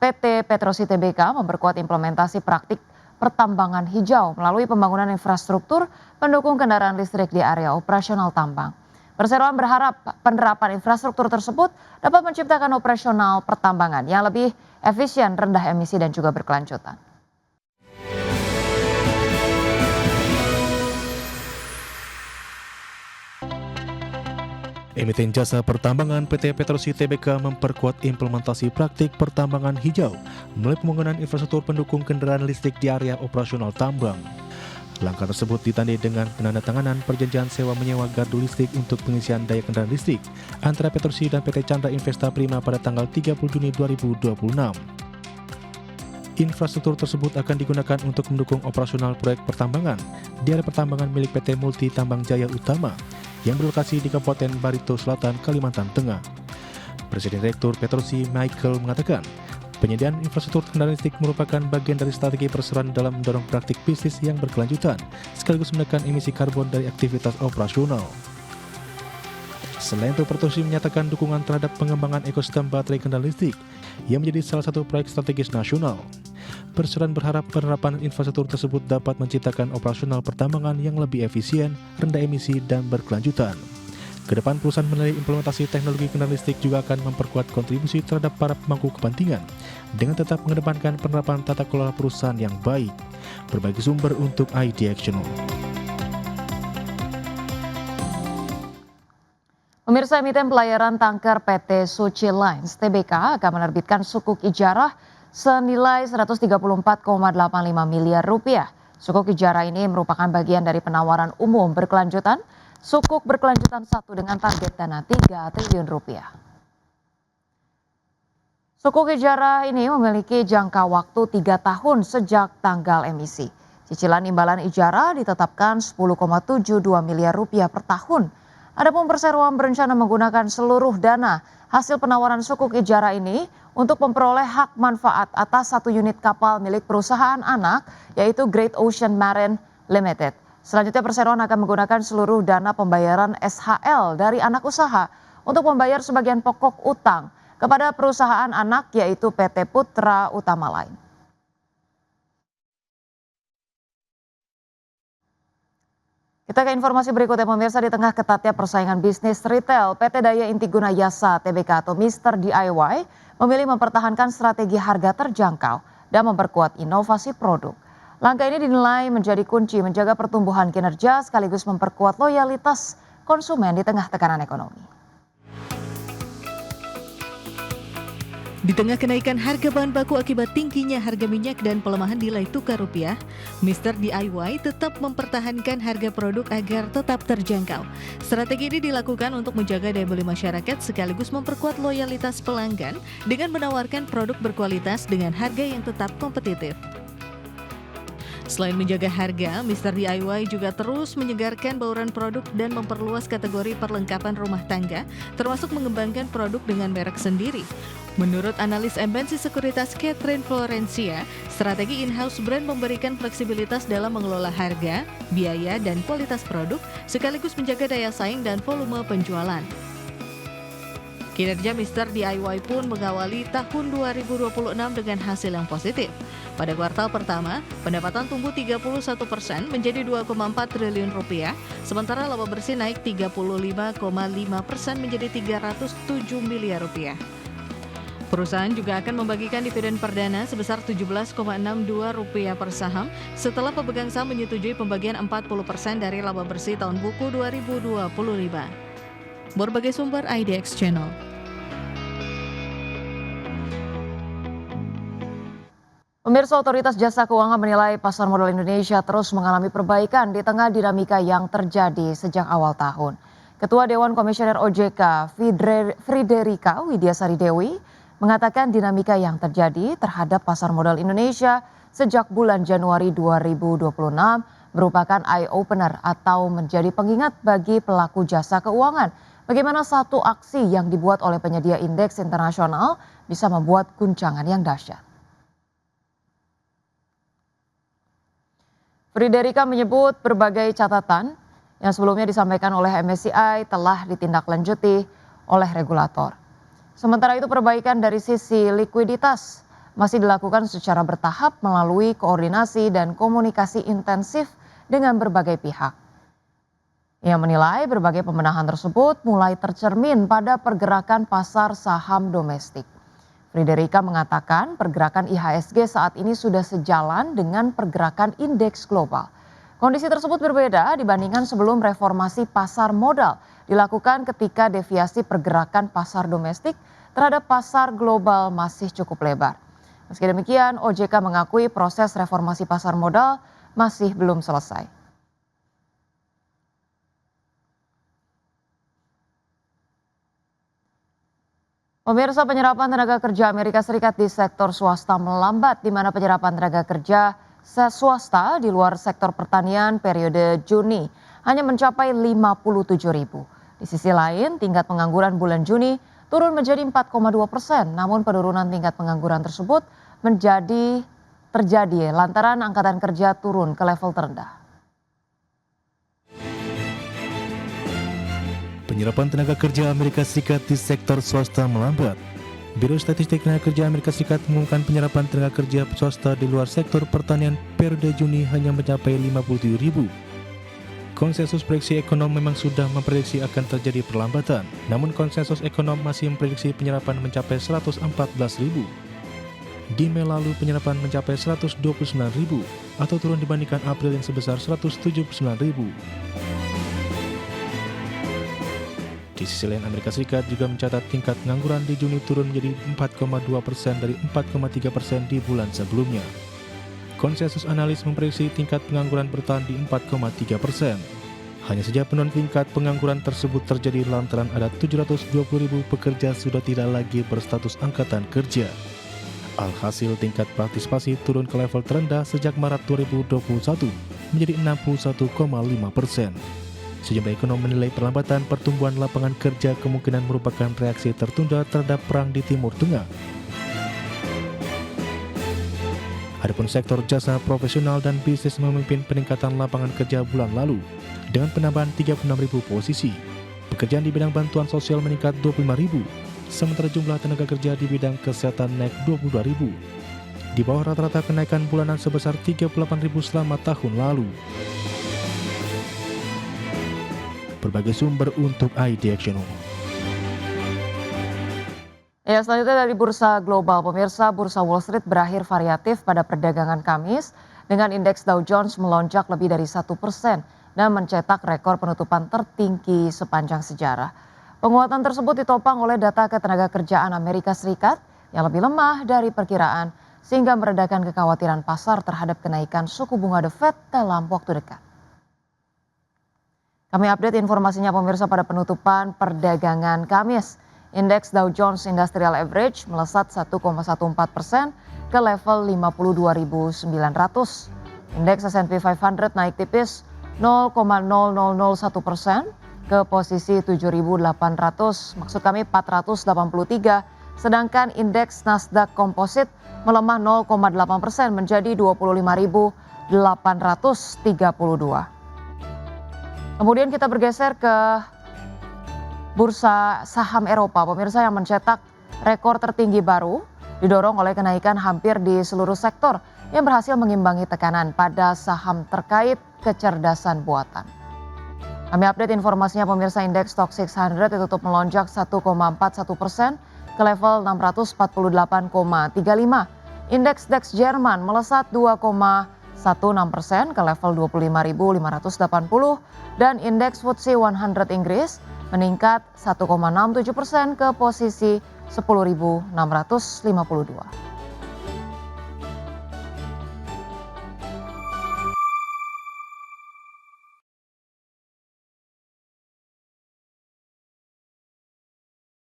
PT Petrosi Tbk memperkuat implementasi praktik pertambangan hijau melalui pembangunan infrastruktur pendukung kendaraan listrik di area operasional tambang. Perseroan berharap penerapan infrastruktur tersebut dapat menciptakan operasional pertambangan yang lebih efisien, rendah emisi dan juga berkelanjutan. Emiten jasa pertambangan PT Petrosi Tbk memperkuat implementasi praktik pertambangan hijau melalui pembangunan infrastruktur pendukung kendaraan listrik di area operasional tambang. Langkah tersebut ditandai dengan penandatanganan perjanjian sewa menyewa gardu listrik untuk pengisian daya kendaraan listrik antara Petrosi dan PT Chandra Investa Prima pada tanggal 30 Juni 2026. Infrastruktur tersebut akan digunakan untuk mendukung operasional proyek pertambangan di area pertambangan milik PT Multi Tambang Jaya Utama yang berlokasi di Kabupaten Barito Selatan, Kalimantan Tengah. Presiden Direktur Petrosi Michael mengatakan, penyediaan infrastruktur kendaraan listrik merupakan bagian dari strategi perseroan dalam mendorong praktik bisnis yang berkelanjutan, sekaligus menekan emisi karbon dari aktivitas operasional. Selain itu, Petrosi menyatakan dukungan terhadap pengembangan ekosistem baterai kendaraan listrik yang menjadi salah satu proyek strategis nasional. Perseroan berharap penerapan infrastruktur tersebut dapat menciptakan operasional pertambangan yang lebih efisien, rendah emisi, dan berkelanjutan. Kedepan perusahaan melalui implementasi teknologi kendaraan listrik juga akan memperkuat kontribusi terhadap para pemangku kepentingan dengan tetap mengedepankan penerapan tata kelola perusahaan yang baik, berbagi sumber untuk ID Actional. Pemirsa, emiten pelayaran tanker PT Suci Lines Tbk akan menerbitkan sukuk ijarah senilai 134,85 miliar rupiah. Sukuk ijarah ini merupakan bagian dari penawaran umum berkelanjutan sukuk berkelanjutan 1 dengan target dana 3 triliun rupiah. Sukuk ijarah ini memiliki jangka waktu 3 tahun sejak tanggal emisi. Cicilan imbalan ijarah ditetapkan 10,72 miliar rupiah per tahun. Adapun perseroan berencana menggunakan seluruh dana hasil penawaran sukuk ijarah ini untuk memperoleh hak manfaat atas 1 unit kapal milik perusahaan anak yaitu Great Ocean Marine Limited. Selanjutnya perseroan akan menggunakan seluruh dana pembayaran SHL dari anak usaha untuk membayar sebagian pokok utang kepada perusahaan anak yaitu PT Putra Utama Line. Kita ke informasi berikutnya, pemirsa. Di tengah ketatnya persaingan bisnis retail, PT Daya Intiguna Yasa Tbk atau Mr. DIY memilih mempertahankan strategi harga terjangkau dan memperkuat inovasi produk. Langkah ini dinilai menjadi kunci menjaga pertumbuhan kinerja sekaligus memperkuat loyalitas konsumen di tengah tekanan ekonomi. Di tengah kenaikan harga bahan baku akibat tingginya harga minyak dan pelemahan nilai tukar rupiah, Mr. DIY tetap mempertahankan harga produk agar tetap terjangkau. Strategi ini dilakukan untuk menjaga daya beli masyarakat sekaligus memperkuat loyalitas pelanggan dengan menawarkan produk berkualitas dengan harga yang tetap kompetitif. Selain menjaga harga, Mr. DIY juga terus menyegarkan bauran produk dan memperluas kategori perlengkapan rumah tangga, termasuk mengembangkan produk dengan merek sendiri. Menurut analis MNC Sekuritas Catherine Florencia, strategi in-house brand memberikan fleksibilitas dalam mengelola harga, biaya, dan kualitas produk, sekaligus menjaga daya saing dan volume penjualan. Kinerja Mr. DIY pun mengawali tahun 2026 dengan hasil yang positif. Pada kuartal pertama, pendapatan tumbuh 31% menjadi 2,4 triliun rupiah, sementara laba bersih naik 35,5% menjadi 307 miliar rupiah. Perusahaan juga akan membagikan dividen perdana sebesar Rp17,62 per saham setelah pemegang saham menyetujui pembagian 40% dari laba bersih tahun buku 2025. Berbagai sumber IDX Channel. Pemirsa, Otoritas Jasa Keuangan menilai pasar modal Indonesia terus mengalami perbaikan di tengah dinamika yang terjadi sejak awal tahun. Ketua Dewan Komisioner OJK Friederika Widiasari Dewi mengatakan dinamika yang terjadi terhadap pasar modal Indonesia sejak bulan Januari 2026 merupakan eye-opener atau menjadi pengingat bagi pelaku jasa keuangan bagaimana satu aksi yang dibuat oleh penyedia indeks internasional bisa membuat guncangan yang dahsyat. Friederika menyebut berbagai catatan yang sebelumnya disampaikan oleh MSCI telah ditindaklanjuti oleh regulator. Sementara itu perbaikan dari sisi likuiditas masih dilakukan secara bertahap melalui koordinasi dan komunikasi intensif dengan berbagai pihak. Ia menilai berbagai pembenahan tersebut mulai tercermin pada pergerakan pasar saham domestik. Friederika mengatakan pergerakan IHSG saat ini sudah sejalan dengan pergerakan indeks global. Kondisi tersebut berbeda dibandingkan sebelum reformasi pasar modal dilakukan ketika deviasi pergerakan pasar domestik terhadap pasar global masih cukup lebar. Meski demikian, OJK mengakui proses reformasi pasar modal masih belum selesai. Pemirsa, penyerapan tenaga kerja Amerika Serikat di sektor swasta melambat, di mana penyerapan tenaga kerja swasta di luar sektor pertanian periode Juni hanya mencapai 57 ribu. Di sisi lain, tingkat pengangguran bulan Juni turun menjadi 4,2%, namun penurunan tingkat pengangguran tersebut terjadi lantaran angkatan kerja turun ke level terendah. Penyerapan tenaga kerja Amerika Serikat di sektor swasta melambat. Biro Statistik Tenaga Kerja Amerika Serikat mengumumkan penyerapan tenaga kerja swasta di luar sektor pertanian periode Juni hanya mencapai 57 ribu. Konsensus prediksi ekonom memang sudah memprediksi akan terjadi perlambatan, namun konsensus ekonom masih memprediksi penyerapan mencapai 114 ribu. Di Mei lalu penyerapan mencapai 129 ribu atau turun dibandingkan April yang sebesar 179 ribu. Di sisi lain, Amerika Serikat juga mencatat tingkat pengangguran di Juni turun menjadi 4,2% dari 4,3% di bulan sebelumnya. Konsensus analis memprediksi tingkat pengangguran bertahan di 4,3%. Hanya saja penurunan tingkat pengangguran tersebut terjadi lantaran ada 720 ribu pekerja sudah tidak lagi berstatus angkatan kerja. Alhasil tingkat partisipasi turun ke level terendah sejak Maret 2021 menjadi 61,5%. Sejumlah ekonom menilai perlambatan pertumbuhan lapangan kerja kemungkinan merupakan reaksi tertunda terhadap perang di Timur Tengah. Adapun sektor jasa profesional dan bisnis memimpin peningkatan lapangan kerja bulan lalu dengan penambahan 36.000 posisi. Pekerjaan di bidang bantuan sosial meningkat 25.000, sementara jumlah tenaga kerja di bidang kesehatan naik 22.000. Di bawah rata-rata kenaikan bulanan sebesar 38.000 selama tahun lalu. Berbagai sumber untuk IDXNO. Selanjutnya dari Bursa Global, pemirsa, Bursa Wall Street berakhir variatif pada perdagangan Kamis dengan indeks Dow Jones melonjak lebih dari 1% dan mencetak rekor penutupan tertinggi sepanjang sejarah. Penguatan tersebut ditopang oleh data ketenagakerjaan Amerika Serikat yang lebih lemah dari perkiraan sehingga meredakan kekhawatiran pasar terhadap kenaikan suku bunga The Fed dalam waktu dekat. Kami update informasinya pemirsa pada penutupan perdagangan Kamis. Indeks Dow Jones Industrial Average melesat 1,14% ke level 52.900. Indeks S&P 500 naik tipis 0,0001% ke posisi 7.800, maksud kami 483. Sedangkan indeks Nasdaq Composite melemah 0,8% menjadi 25.832. Kemudian kita bergeser ke bursa saham Eropa, pemirsa, yang mencetak rekor tertinggi baru didorong oleh kenaikan hampir di seluruh sektor yang berhasil mengimbangi tekanan pada saham terkait kecerdasan buatan. Kami update informasinya pemirsa, indeks Stoxx 600 ditutup melonjak 1,41% ke level 648,35. Indeks DAX Jerman melesat 2,16% ke level 25.580 dan indeks FTSE 100 Inggris meningkat 1,67% ke posisi 10.652.